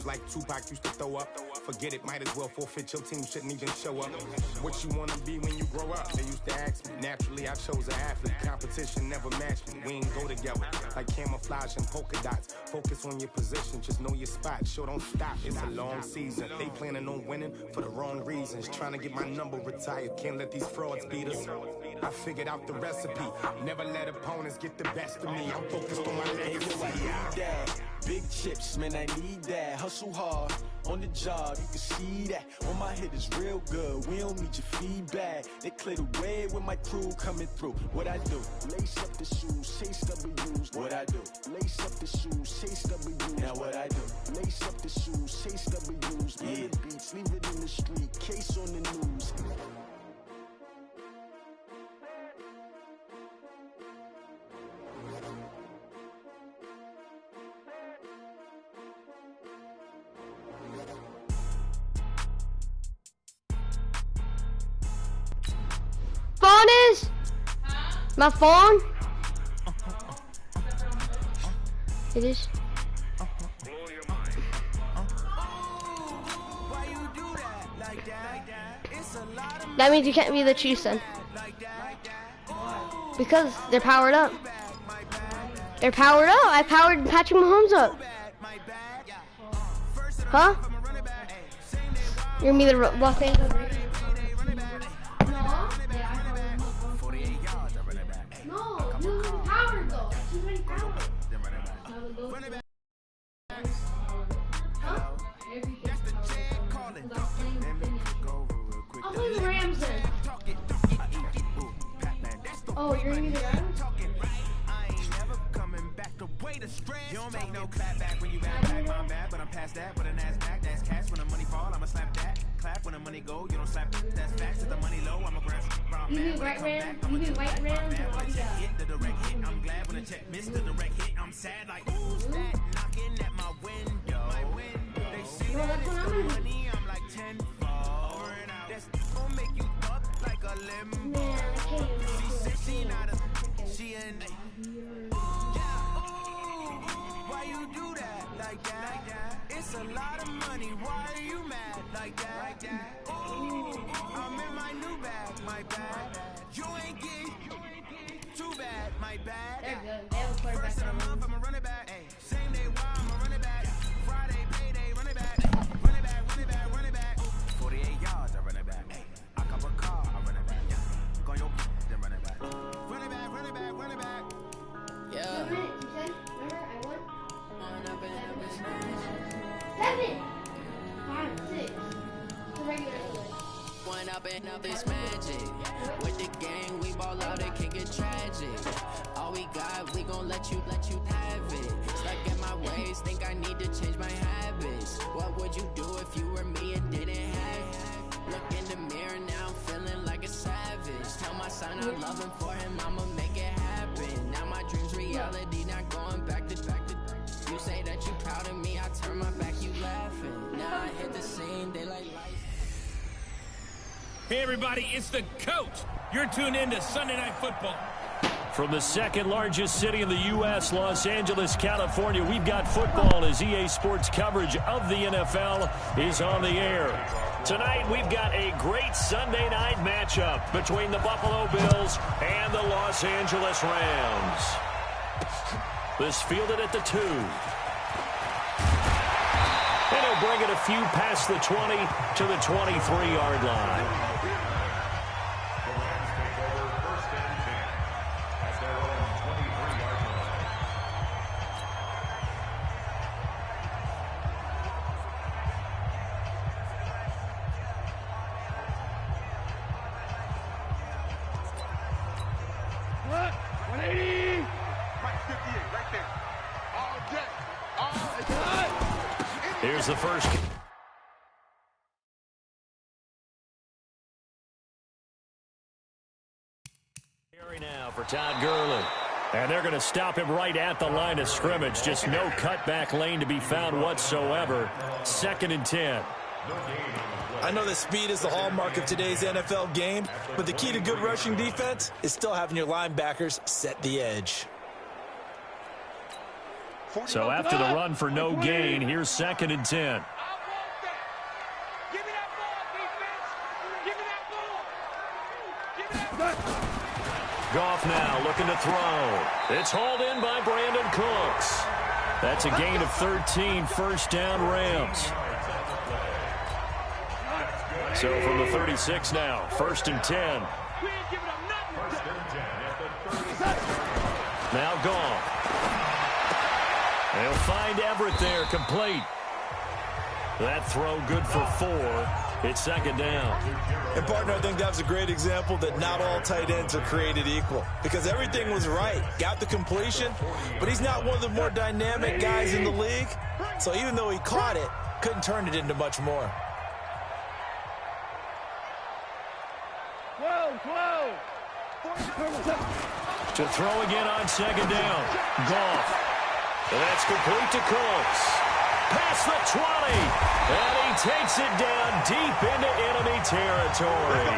like Tupac used to throw up. Forget it, might as well forfeit. Your team shouldn't even show up. What you wanna be when you grow up? They used to ask me. Naturally, I chose an athlete. Competition never matched me. We ain't go together like camouflage and polka dots. Focus on your position, just know your spot. Sure, don't stop. It's a long season. They planning on winning for the wrong reasons. Trying to get my number retired. Can't let these frauds beat us. I figured out the recipe. Never let opponents get the best of me. I'm focused on my legacy. Big chips, man, I need that. Hustle hard on the job, you can see that. On my head is real good, we don't need your feedback. They clear the way with my crew coming through. What I do? Lace up the shoes, chase W's. What I do? Lace up the shoes, chase W's. Now what I do? Lace up the shoes, chase W's. Yeah. Beats, leave it in the street, case on the news. Phone is? My phone? It is. That means you can't be the Chiefs then. Because they're powered up. They're powered up. I powered Patrick Mahomes up. Huh? You're gonna be the Los Angeles Raiders. No, you powered though. Too many powered. Huh? I'll play the Rams then. Oh, you're gonna be the Rams? You don't make no clap back when you back, I'm bad, but I'm past that. But an ass back, that's cash. When the money fall, I'ma slap that. Clap when the money go, you don't slap that's facts. If the money low, I'ma grab some. You do white Rams? You do white Rams? Hit the direct hit, I'm glad when the check missed the direct hit. I'm sad like, who's that knocking at my window? They say that it's the money, I'm like 10 for it out. That's gonna make you up like a limbo. She said she not a, she in. Why you do that like that? It's a lot of money. Why are you mad like that? Ooh, I'm in my new bag, my bad. You ain't get too bad, my bad. They're good. They have a quarterback. First of the month, I'ma run it back. Same day, why I'ma run it back. Friday, payday, run it back. Run it back, run it back, run it back. 48 yards, I run it back. I cop a car, I run it back. Go your then run it back. Run it back, run it back, run it back. Yeah. Remember I won? 7, 5, 6. The regular English. One up and up this magic. With the gang, we ball out, it can get tragic. All we got, we gon' let you have it. Stuck in my ways, think I need to change my habits. What would you do if you were me and didn't have it? Look in the mirror now, I'm feeling like a savage. Tell my son I love him, for him I'ma make it happen. Now my dreams reality, not going back to. You say that you proud of me, I turn my back, you laughing. Now I hit the scene, they like lights. Hey everybody, it's the coach. You're tuned in to Sunday Night Football. From the second largest city in the U.S., Los Angeles, California, we've got football as EA Sports coverage of the NFL is on the air. Tonight, we've got a great Sunday night matchup between the Buffalo Bills and the Los Angeles Rams. This fielded at the 2. And he'll bring it a few past the 20 to the 23-yard line. Here's the first. Carry now for Todd Gurley. And they're going to stop him right at the line of scrimmage. Just no cutback lane to be found whatsoever. 2nd and 10. I know that speed is the hallmark of today's NFL game, but the key to good rushing defense is still having your linebackers set the edge. So after the run for no gain, here's 2nd and 10. Goff now looking to throw. It's hauled in by Brandon Cooks. That's a gain of 13, first down Rams. So from the 36 now, 1st and 10. Now Goff. They'll find Everett there, complete. That throw good for 4. It's 2nd down. And, partner, I think that was a great example that not all tight ends are created equal. Because everything was right. Got the completion, but he's not one of the more dynamic guys in the league. So even though he caught it, couldn't turn it into much more. To throw again on 2nd down. Goff. And that's complete to Cooks. Past the 20. And he takes it down deep into enemy territory.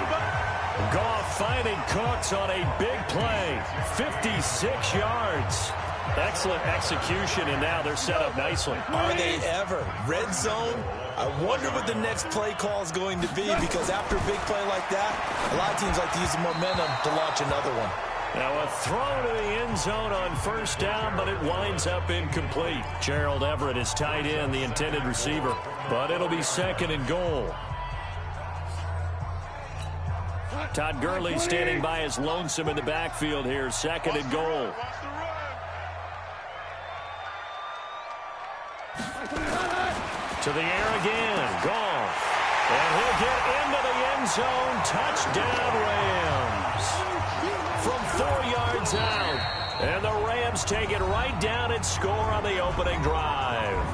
Goff finding Cooks on a big play. 56 yards. Excellent execution, and now they're set up nicely. Are they ever? Red zone? I wonder what the next play call is going to be, because after a big play like that, a lot of teams like to use the momentum to launch another one. Now a throw to the end zone on 1st down, but it winds up incomplete. Gerald Everett is tied in, the intended receiver, but it'll be 2nd and goal. Todd Gurley standing by as lonesome in the backfield here, 2nd and goal. To the air again, Goff. And he'll get into the end zone. Touchdown, Rams. From 4 yards out. And the Rams take it right down and score on the opening drive.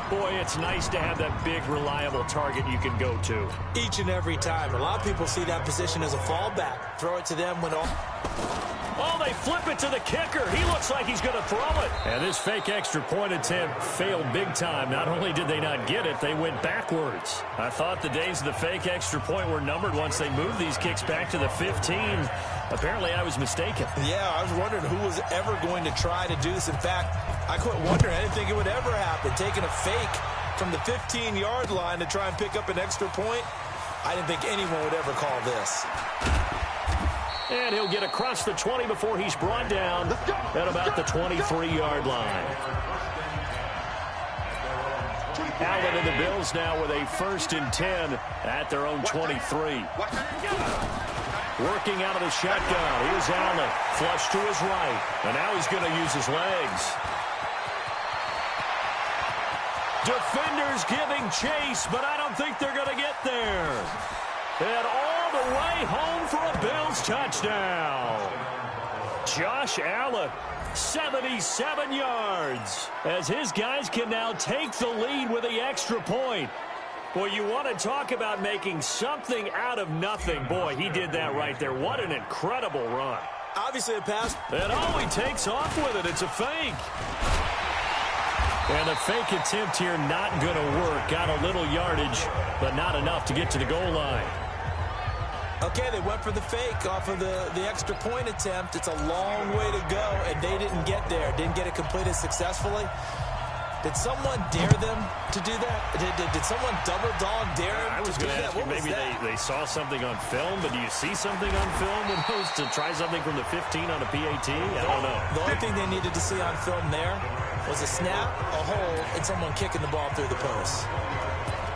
Boy, it's nice to have that big, reliable target you can go to. Each and every time. A lot of people see that position as a fallback. Throw it to them when all... Oh, they flip it to the kicker. He looks like he's going to throw it. And this fake extra point attempt failed big time. Not only did they not get it, they went backwards. I thought the days of the fake extra point were numbered once they moved these kicks back to the 15. Apparently, I was mistaken. Yeah, I was wondering who was ever going to try to do this. In fact, I quit wondering. I didn't think it would ever happen. Taking a fake from the 15-yard line to try and pick up an extra point, I didn't think anyone would ever call this. And he'll get across the 20 before he's brought down at about the 23-yard line. Allen and the Bills now with a 1st and 10 at their own 23. Working out of the shotgun. Here's Allen. Flush to his right. And now he's going to use his legs. Defenders giving chase, but I don't think they're going to get there. And all the way home for a Bills touchdown. Josh Allen, 77 yards, as his guys can now take the lead with the extra point. Boy, you want to talk about making something out of nothing. Boy, he did that right there. What an incredible run. Obviously a pass. And oh, he takes off with it. It's a fake. And the fake attempt here not going to work. Got a little yardage, but not enough to get to the goal line. Okay, they went for the fake off of the extra point attempt. It's a long way to go, and they didn't get there. Didn't get it completed successfully. Did someone dare them to do that? Did someone double dog dare them? I was going to ask you, maybe they saw something on film, but do you see something on film with those to try something from the 15 on a PAT? I don't know. The only thing they needed to see on film there was a snap, a hold, and someone kicking the ball through the post.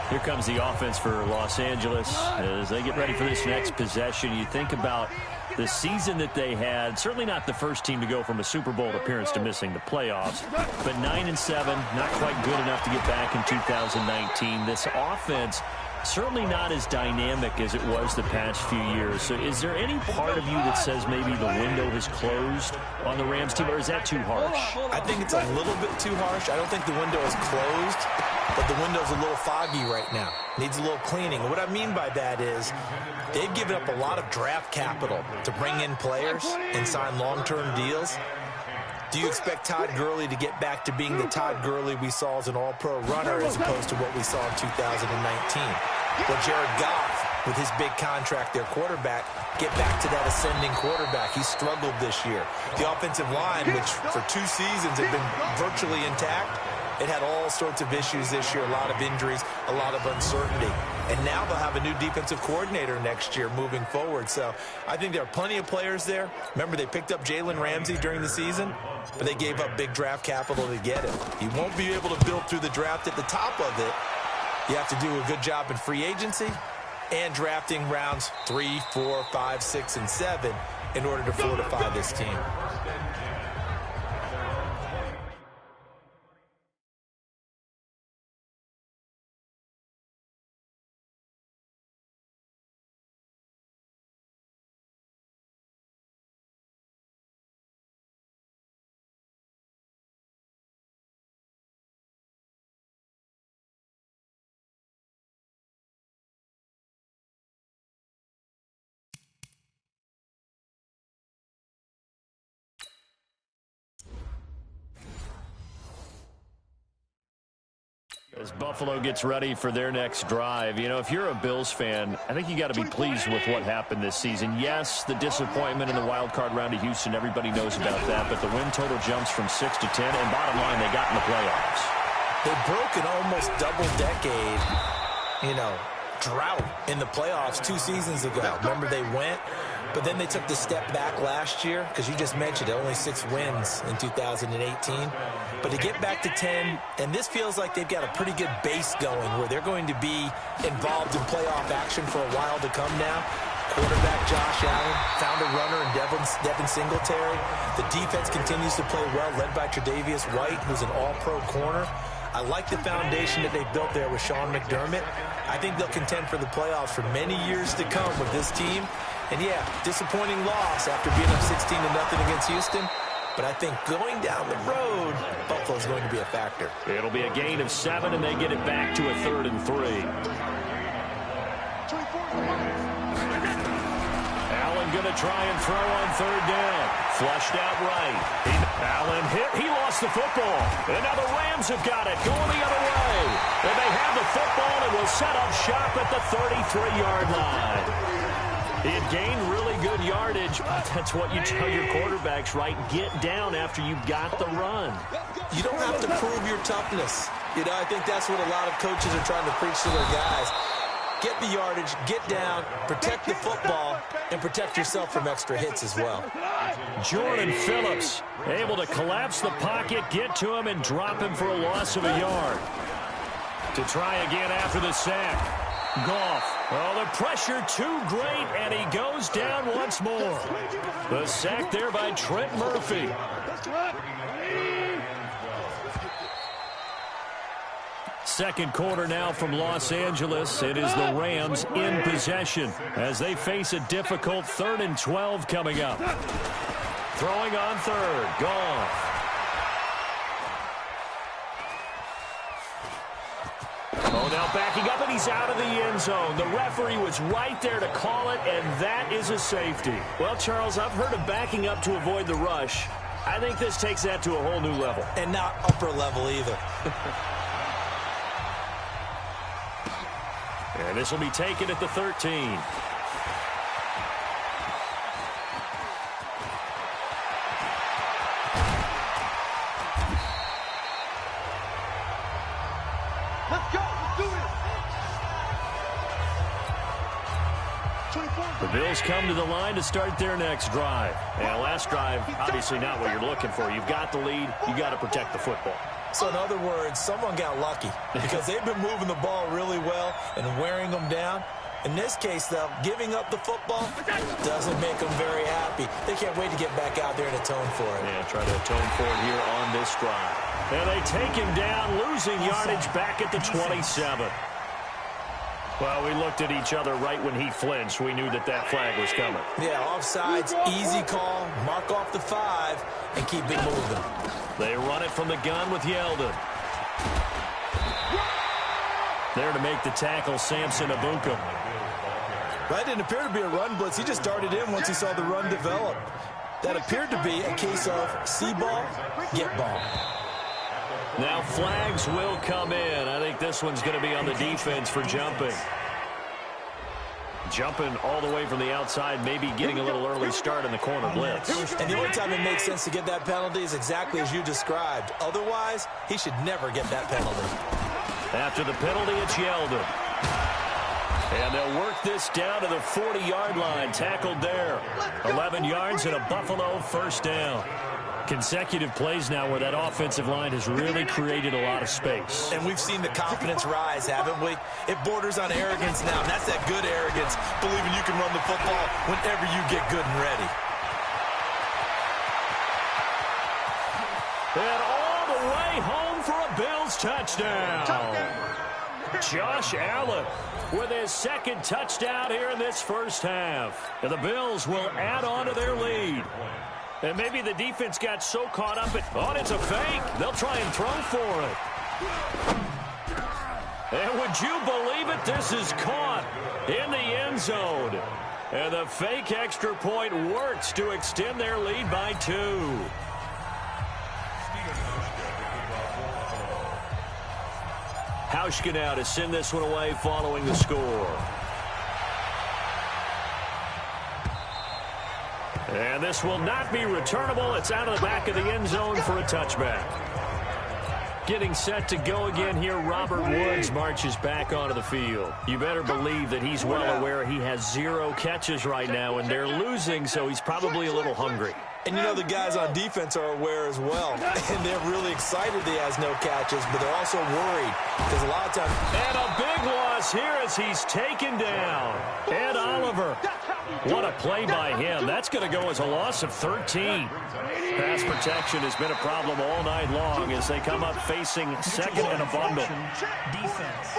Here comes the offense for Los Angeles as they get ready for this next possession. You think about the season that they had, certainly not the first team to go from a Super Bowl appearance to missing the playoffs, but 9-7, not quite good enough to get back in 2019. This offense certainly not as dynamic as it was the past few years. So is there any part of you that says maybe the window has closed on the Rams team, or is that too harsh? I think it's a little bit too harsh. I don't think the window is closed, but the window's a little foggy right now. Needs a little cleaning. And what I mean by that is they've given up a lot of draft capital to bring in players and sign long-term deals. Do you expect Todd Gurley to get back to being the Todd Gurley we saw as an all-pro runner as opposed to what we saw in 2019? Well, Jared Goff with his big contract, their quarterback, get back to that ascending quarterback. He struggled this year. The offensive line, which for 2 seasons had been virtually intact, it had all sorts of issues this year, a lot of injuries, a lot of uncertainty. And now they'll have a new defensive coordinator next year moving forward. So I think there are plenty of players there. Remember, they picked up Jalen Ramsey during the season, but they gave up big draft capital to get him. You won't be able to build through the draft at the top of it. You have to do a good job in free agency and drafting rounds 3, 4, 5, 6, and 7 in order to fortify this team. As Buffalo gets ready for their next drive, you know, if you're a Bills fan, I think you got to be pleased with what happened this season. Yes, the disappointment in the wild card round of Houston, everybody knows about that, but the win total jumps from 6 to 10, and bottom line, they got in the playoffs. They broke an almost double-decade, drought in the playoffs 2 seasons ago. Remember, they went, but then they took the step back last year, because you just mentioned it, only 6 wins in 2018. But to get back to 10, and this feels like they've got a pretty good base going where they're going to be involved in playoff action for a while to come now. Quarterback Josh Allen found a runner in Devin Singletary. The defense continues to play well, led by Tre'Davious White, who's an all-pro corner. I like the foundation that they've built there with Sean McDermott. I think they'll contend for the playoffs for many years to come with this team. And yeah, disappointing loss after being up 16-0 against Houston. But I think going down the road, Buffalo's going to be a factor. It'll be a gain of 7, and they get it back to a 3rd and 3. Allen going to try and throw on 3rd down. Flushed out right. Allen hit. He lost the football. And now the Rams have got it. Going the other way. And they have the football and will set up shop at the 33-yard line. He had gained really good yardage, but that's what you tell your quarterbacks, right? Get down after you've got the run. You don't have to prove your toughness. I think that's what a lot of coaches are trying to preach to their guys. Get the yardage, get down, protect the football, and protect yourself from extra hits as well. Jordan Phillips able to collapse the pocket, get to him, and drop him for a loss of a yard. To try again after the sack. Goff. Oh, the pressure too great, and he goes down once more. The sack there by Trent Murphy. Second quarter now from Los Angeles. It is the Rams in possession as they face a difficult 3rd and 12 coming up. Throwing on 3rd. Goff. Oh, now backing up, and he's out of the end zone. The referee was right there to call it, and that is a safety. Well, Charles, I've heard of backing up to avoid the rush. I think this takes that to a whole new level. And not upper level either. And this will be taken at the 13. The Bills come to the line to start their next drive. And last drive, obviously not what you're looking for. You've got the lead. You got to protect the football. So in other words, someone got lucky because they've been moving the ball really well and wearing them down. In this case, though, giving up the football doesn't make them very happy. They can't wait to get back out there and atone for it. Yeah, try to atone for it here on this drive. And they take him down, losing yardage back at the 27. Well, we looked at each other right when he flinched. We knew that flag was coming. Yeah, offsides, easy call, mark off the 5, and keep it moving. They run it from the gun with Yeldon. There to make the tackle, Samson Ebukam. That didn't appear to be a run blitz. He just darted in once he saw the run develop. That appeared to be a case of see ball, get ball. Now flags will come in. I think this one's going to be on the defense for jumping. Jumping all the way from the outside, maybe getting a little early start in the corner blitz. And the only time it makes sense to get that penalty is exactly as you described. Otherwise, he should never get that penalty. After the penalty, it's Yeldon. And they'll work this down to the 40-yard line. Tackled there. 11 yards and a Buffalo first down. Consecutive plays now where that offensive line has really created a lot of space. And we've seen the confidence rise, haven't we? It borders on arrogance now. And that's that good arrogance, believing you can run the football whenever you get good and ready. And all the way home for a Bills touchdown. Josh Allen with his second touchdown here in this first half. And the Bills will add on to their lead. And maybe the defense got so caught up it's a fake. They'll try and throw for it. And would you believe it? This is caught in the end zone. And the fake extra point works to extend their lead by 2. Hauschka now to send this one away following the score. And this will not be returnable. It's out of the back of the end zone for a touchback. Getting set to go again here, Robert Woods marches back onto the field. You better believe that he's well aware he has 0 catches right now, and they're losing, so he's probably a little hungry. And you know the guys on defense are aware as well. And they're really excited that he has no catches, but they're also worried because a lot of times... And a big loss here as he's taken down. Ed Oliver. What a play by him. That's going to go as a loss of 13. Pass protection has been a problem all night long as they come up facing second and a bundle. Defense.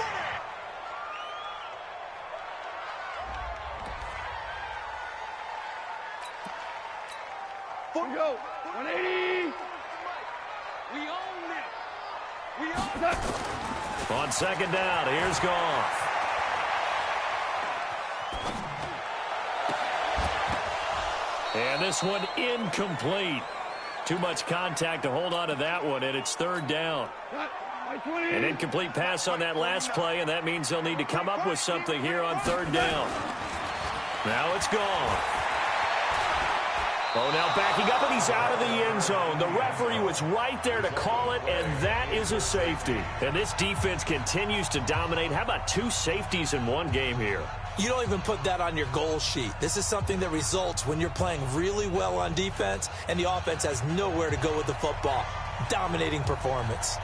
Go. 180. We own it. We own it. On second down, here's Goff. And this one incomplete. Too much contact to hold on to that one, and it's third down. An incomplete pass on that last play, and that means they'll need to come up with something here on third down. Now it's gone. Oh, now backing up, and he's out of the end zone. The referee was right there to call it, and that is a safety. And this defense continues to dominate. How about 2 safeties in one game here? You don't even put that on your goal sheet. This is something that results when you're playing really well on defense, and the offense has nowhere to go with the football. Dominating performance.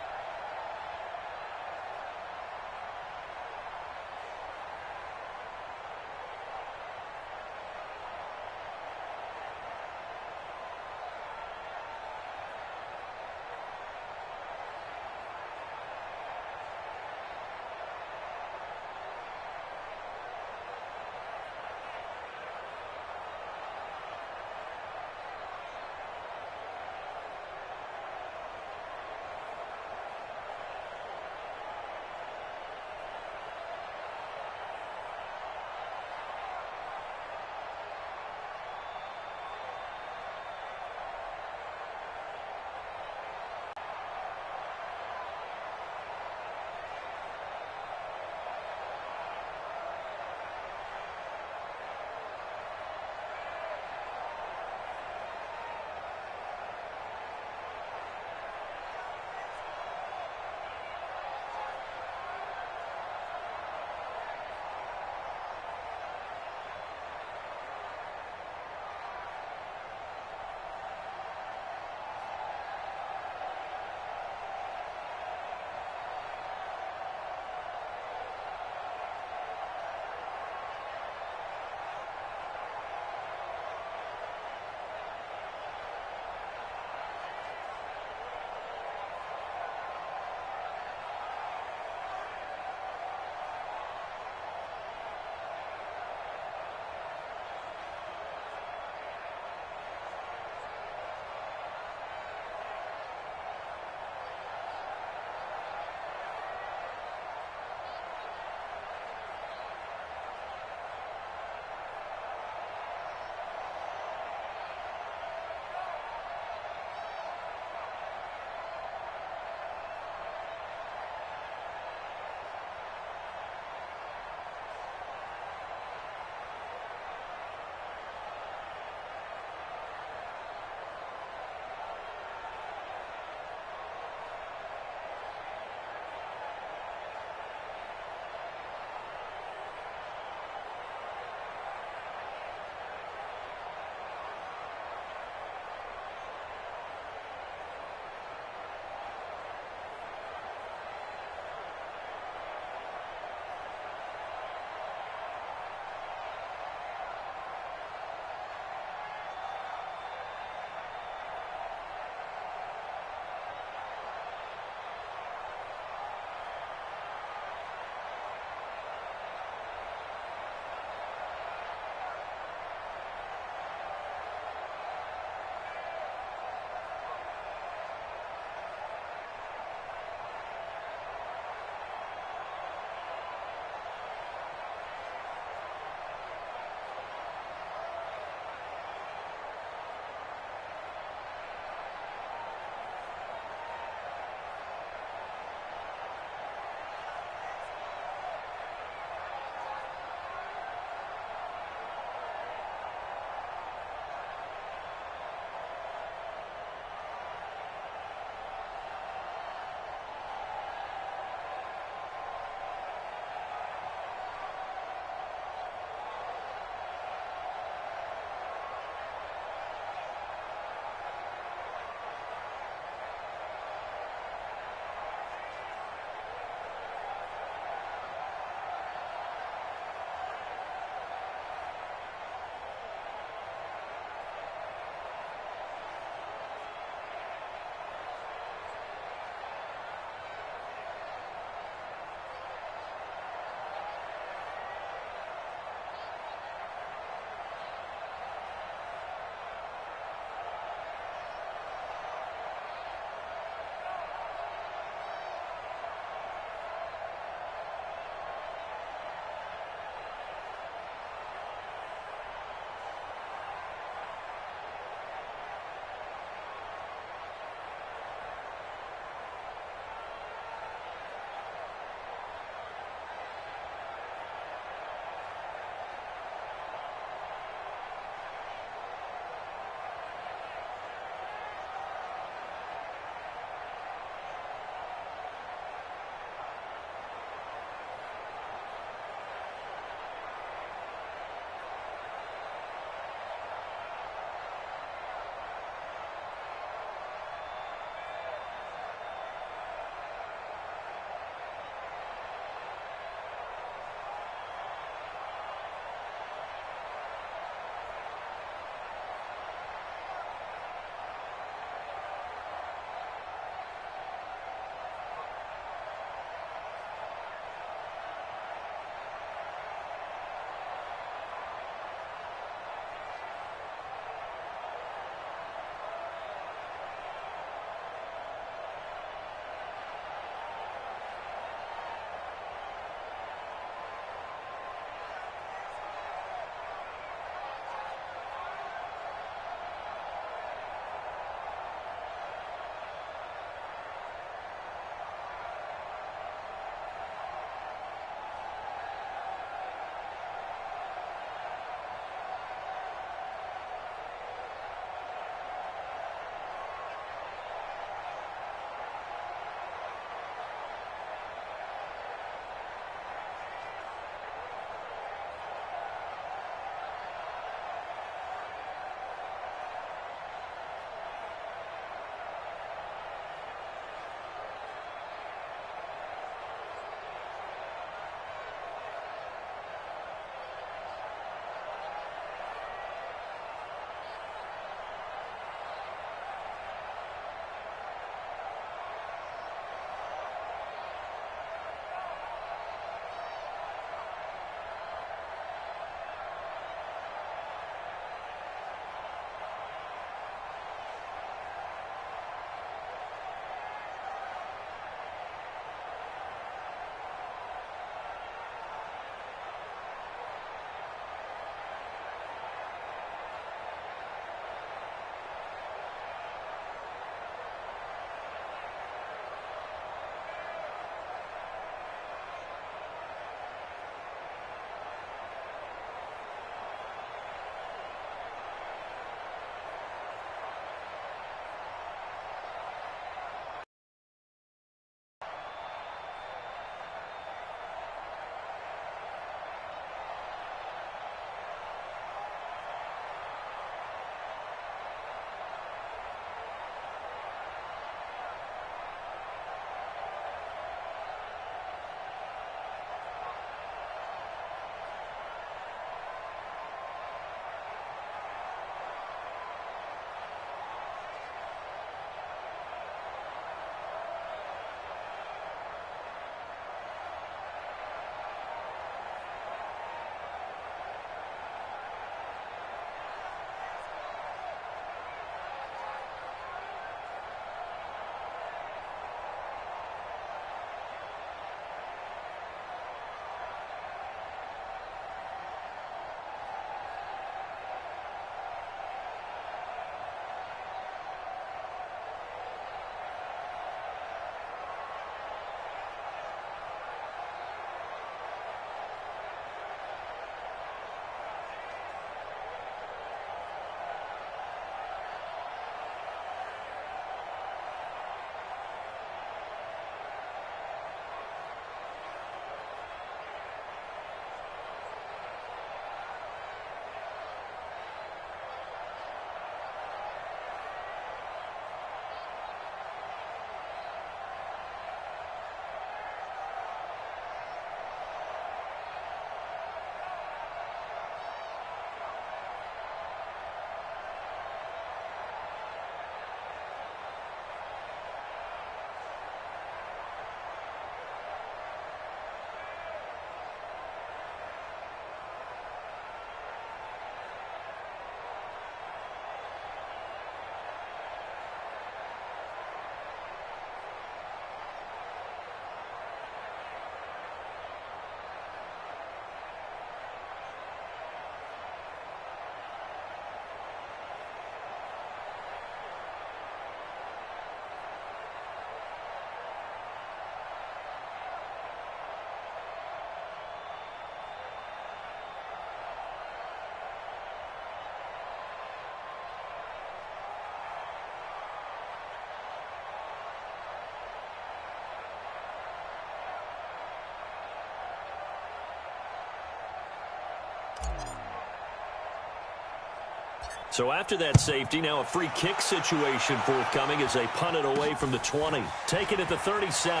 So after that safety, now a free kick situation forthcoming as they punt it away from the 20. Take it at the 37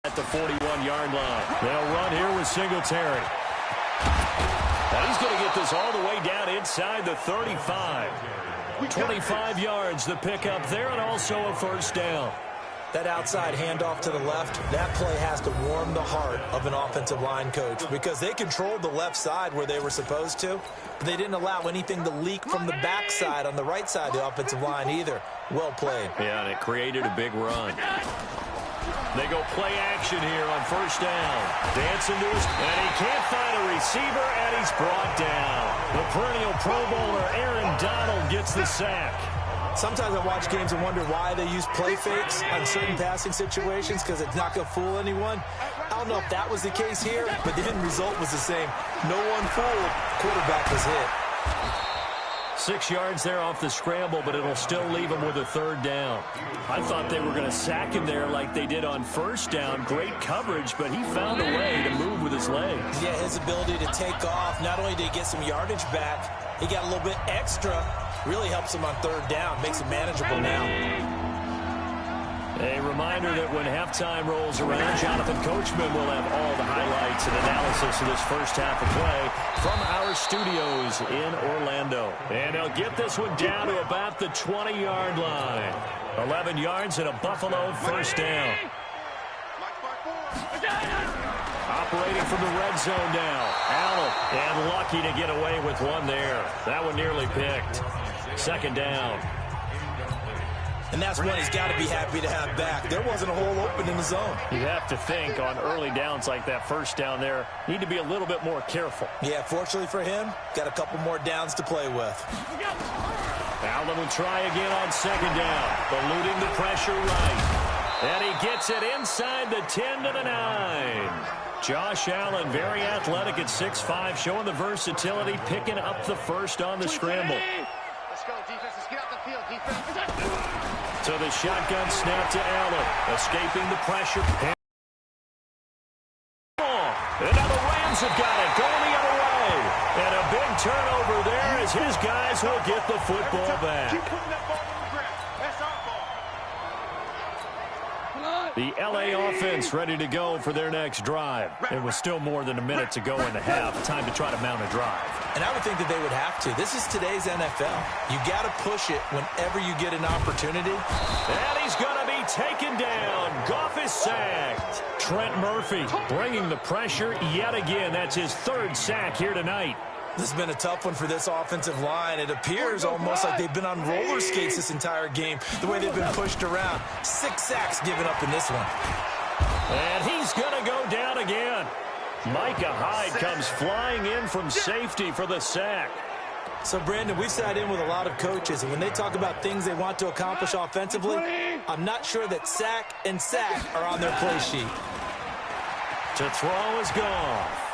at the 41-yard line. They'll run here with Singletary. And he's going to get this all the way down inside the 35. 25 yards the pickup there, and also a first down. That outside handoff to the left, that play has to warm the heart of an offensive line coach because they controlled the left side where they were supposed to, but they didn't allow anything to leak from the backside on the right side of the offensive line either. Well played. Yeah, and it created a big run. They go play action here on first down. Dancing to his, and he can't find a receiver, and he's brought down. The perennial Pro Bowler Aaron Donald gets the sack. Sometimes I watch games and wonder why they use play fakes on certain passing situations because it's not going to fool anyone. I don't know if that was the case here, but the end result was the same. No one fooled. Quarterback was hit. 6 yards there off the scramble, but it'll still leave him with a third down. I thought they were going to sack him there like they did on first down. Great coverage, but he found a way to move with his legs. Yeah, his ability to take off, not only did he get some yardage back, he got a little bit extra. Really helps him on third down, makes it manageable now. A reminder that when halftime rolls around, Jonathan Coachman will have all the highlights and analysis of this first half of play from our studios in Orlando. And they'll get this one down to about the 20-yard line. 11 yards and a Buffalo first down. Operating from the red zone now. Allen, and lucky to get away with one there. That one nearly picked. Second down. And that's one he's got to be happy to have back. There wasn't a hole open in the zone. You have to think on early downs like that first down there, need to be a little bit more careful. Yeah, fortunately for him, got a couple more downs to play with. Allen will try again on second down, eluding the pressure right. And he gets it inside the 10 to the 9. Josh Allen, very athletic at 6'5", showing the versatility, picking up the first on the scramble. Let's go, defense. Let's get out the field, defense. To the shotgun snap to Allen, escaping the pressure. And now the Rams have got it, going the other way. And a big turnover there as his guys will get the football back. Keep putting that ball on the ground. That's our ball. The LA offense ready to go for their next drive. It was still more than a minute to go in the half. Time to try to mount a drive. And I would think that they would have to. This is today's NFL. You got to push it whenever you get an opportunity. And he's going to be taken down. Goff is sacked. Trent Murphy bringing the pressure yet again. That's his third sack here tonight. This has been a tough one for this offensive line. It appears almost like they've been on roller skates this entire game, the way they've been pushed around. 6 sacks given up in this one. And he's going to go down again. Micah Hyde comes flying in from safety for the sack. So, Brandon, we've sat in with a lot of coaches, and when they talk about things they want to accomplish offensively, I'm not sure that sack and sack are on their play sheet. To throw is Goff.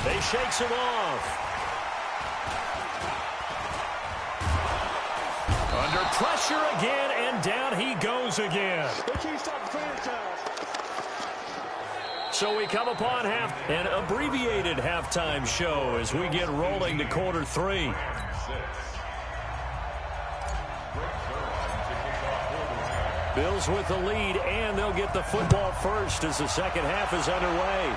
They shakes him off. Under pressure again, and down he goes again. So we come upon an abbreviated halftime show as we get rolling to quarter 3. Bills with the lead, and they'll get the football first as the second half is underway.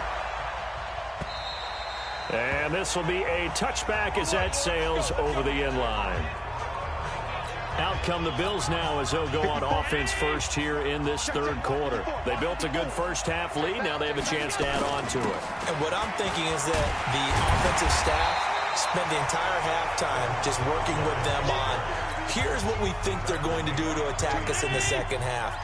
And this will be a touchback as that sails over the end line. Out come the Bills now as they'll go on offense first here in this third quarter. They built a good first half lead. Now they have a chance to add on to it. And what I'm thinking is that the offensive staff spent the entire halftime just working with them on, here's what we think they're going to do to attack us in the second half.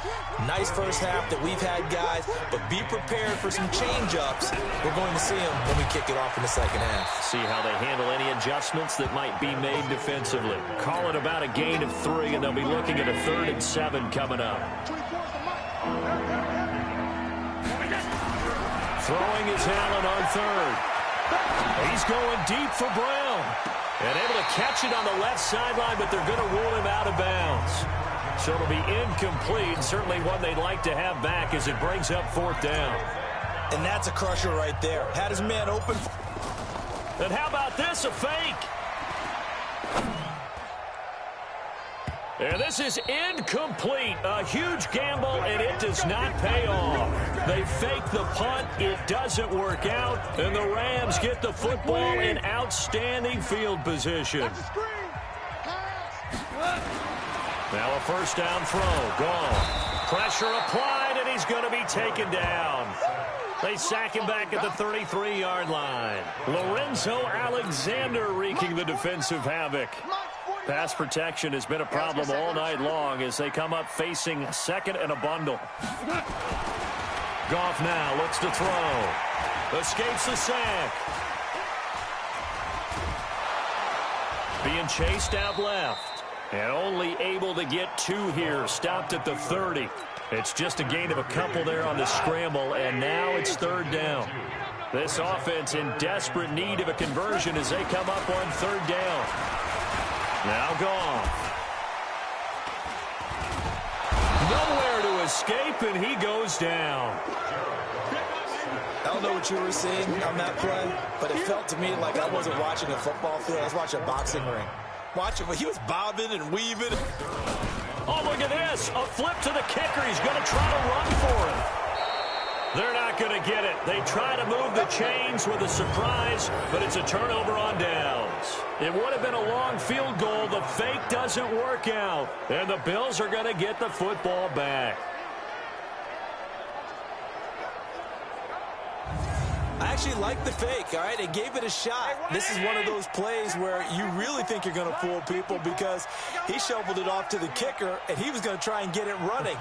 Nice first half that we've had, guys, but be prepared for some change-ups. We're going to see them when we kick it off in the second half. See how they handle any adjustments that might be made defensively. Call it about a gain of 3, and they'll be looking at a 3rd and 7 coming up. Throwing is Allen on 3rd. He's going deep for Brown. And able to catch it on the left sideline, but they're going to rule him out of bounds. So it'll be incomplete. Certainly one they'd like to have back as it brings up 4th down. And that's a crusher right there. Had his man open. And how about this, a fake? And this is incomplete. A huge gamble, and it does not pay off. They fake the punt. It doesn't work out. And the Rams get the football in outstanding field position. Now a first down throw. Gone. Pressure applied, and he's going to be taken down. They sack him back at the 33-yard line. Lorenzo Alexander wreaking the defensive havoc. Pass protection has been a problem all night long as they come up facing second and a bundle. Goff now looks to throw. Escapes the sack. Being chased out left. And only able to get 2 here. Stopped at the 30. It's just a gain of a couple there on the scramble, and now it's 3rd down. This offense in desperate need of a conversion as they come up on 3rd down. Now Goff. Nowhere to escape, and he goes down. I don't know what you were seeing on that play, but it felt to me like I wasn't watching a football field. I was watching a boxing ring. He was bobbing and weaving. Oh, look at this. A flip to the kicker. He's going to try to run for it. They're not going to get it. They try to move the chains with a surprise, but it's a turnover on downs. It would have been a long field goal. The fake doesn't work out, and the Bills are going to get the football back. I actually like the fake, all right? They gave it a shot. This is one of those plays where you really think you're going to fool people because he shoveled it off to the kicker, and he was going to try and get it running.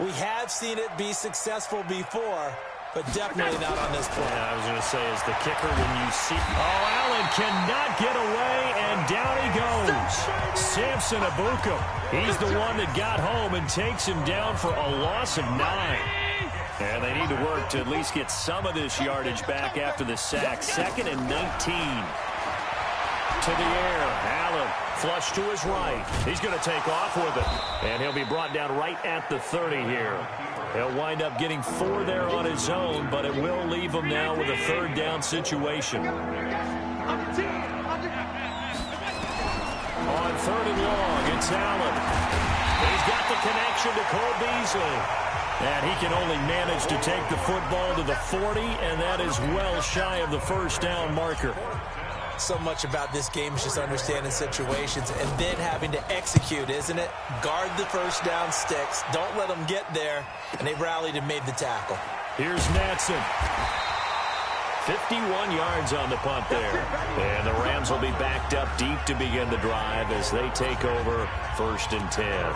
We have seen it be successful before, but definitely not on this play. Yeah, I was going to say, as the kicker, when you see... Oh, Allen cannot get away, and down he goes. Samson Ebukam. He's the one that got home and takes him down for a loss of 9. And they need to work to at least get some of this yardage back after the sack. 2nd and 19. To the air. Allen flush to his right. He's going to take off with it. And he'll be brought down right at the 30 here. He'll wind up getting 4 there on his own, but it will leave him now with a 3rd down situation. On 3rd and long, it's Allen. He's got the connection to Cole Beasley. And he can only manage to take the football to the 40, and that is well shy of the 1st down marker. So much about this game is just understanding situations and then having to execute, isn't it? Guard the 1st down sticks. Don't let them get there. And they rallied and made the tackle. Here's Natson. 51 yards on the punt there. And the Rams will be backed up deep to begin the drive as they take over 1st and 10.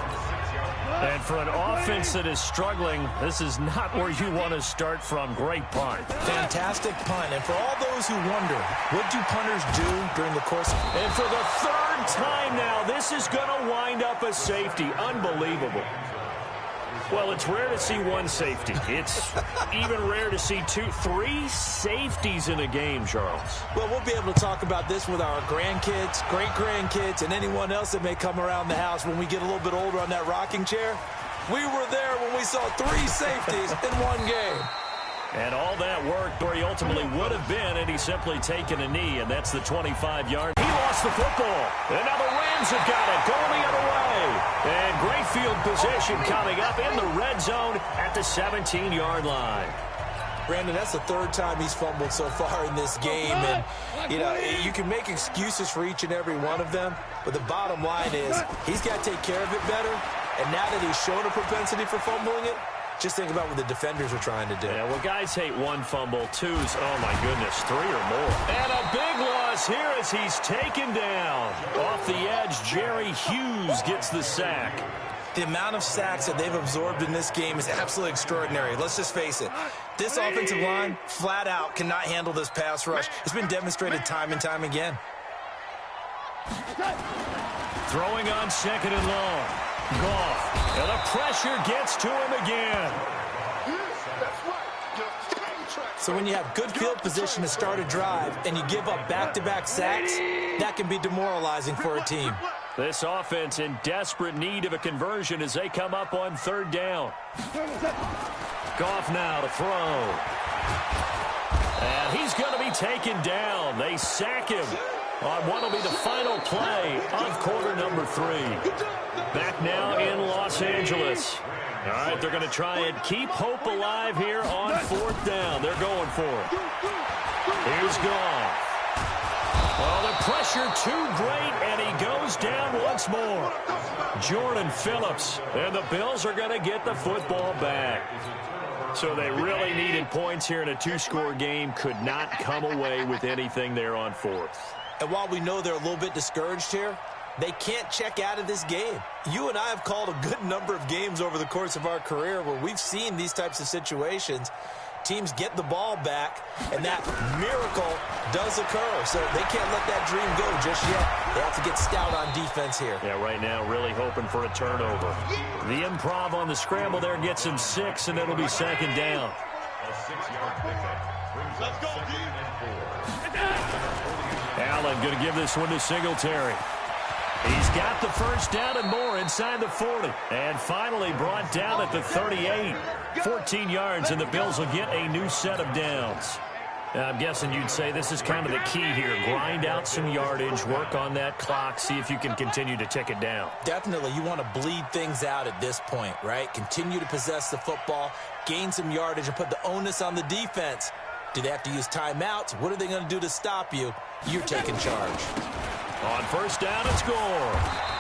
And for an offense that is struggling, this is not where you want to start from. Great punt. Fantastic punt. And for all those who wonder, what do punters do during the course of... And for the 3rd time now, this is going to wind up a safety. Unbelievable. Well, it's rare to see 1 safety. It's even rare to see 2, 3 safeties in a game, Charles. Well, we'll be able to talk about this with our grandkids, great-grandkids, and anyone else that may come around the house when we get a little bit older on that rocking chair. We were there when we saw 3 safeties in 1 game. And all that worked where he ultimately would have been had he simply taken a knee, and that's the 25-yard. He lost the football, and now the Rams have got it going the other way. And great field position coming up in the red zone at the 17-yard line. Brandon, that's the 3rd time he's fumbled so far in this game. And, you know, you can make excuses for each and every one of them, but the bottom line is he's got to take care of it better. And now that he's shown a propensity for fumbling it, just think about what the defenders are trying to do. Yeah, well, guys hate 1 fumble, 2's, oh, my goodness, 3 or more. And a big loss here as he's taken down. Off the edge, Jerry Hughes gets the sack. The amount of sacks that they've absorbed in this game is absolutely extraordinary. Let's just face it. This offensive line, flat out, cannot handle this pass rush. It's been demonstrated time and time again. Throwing on 2nd and long. Goff, and the pressure gets to him again. So when you have good field position to start a drive and you give up back-to-back sacks, that can be demoralizing for a team. This offense in desperate need of a conversion as they come up on 3rd down. Goff now to throw. taken down. They sack him on what will be the final play of quarter number 3. Back now in Los Angeles. All right, they're going to try and keep hope alive here on 4th down. They're going for it. Here's Goff. Well, the pressure too great, and he goes down once more. Jordan Phillips, and the Bills are going to get the football back. So they really needed points here in a 2-score game. Could not come away with anything there on 4th. And while we know they're a little bit discouraged here, they can't check out of this game. You and I have called a good number of games over the course of our career where we've seen these types of situations. Teams get the ball back, and that miracle does occur. So they can't let that dream go just yet. They have to get stout on defense here. Yeah, right now really hoping for a turnover. The improv on the scramble there gets him 6, and it'll be 2nd down. A 6-yard pickup brings up 2nd and 4. Allen going to give this one to Singletary. He's got the 1st down and more inside the 40. And finally brought down at the 38. 14 yards, and the Bills will get a new set of downs. I'm guessing you'd say this is kind of the key here. Grind out some yardage, work on that clock, see if you can continue to tick it down. Definitely. You want to bleed things out at this point, right? Continue to possess the football, gain some yardage, and put the onus on the defense. Do they have to use timeouts? What are they going to do to stop you? You're taking charge. On 1st down and score.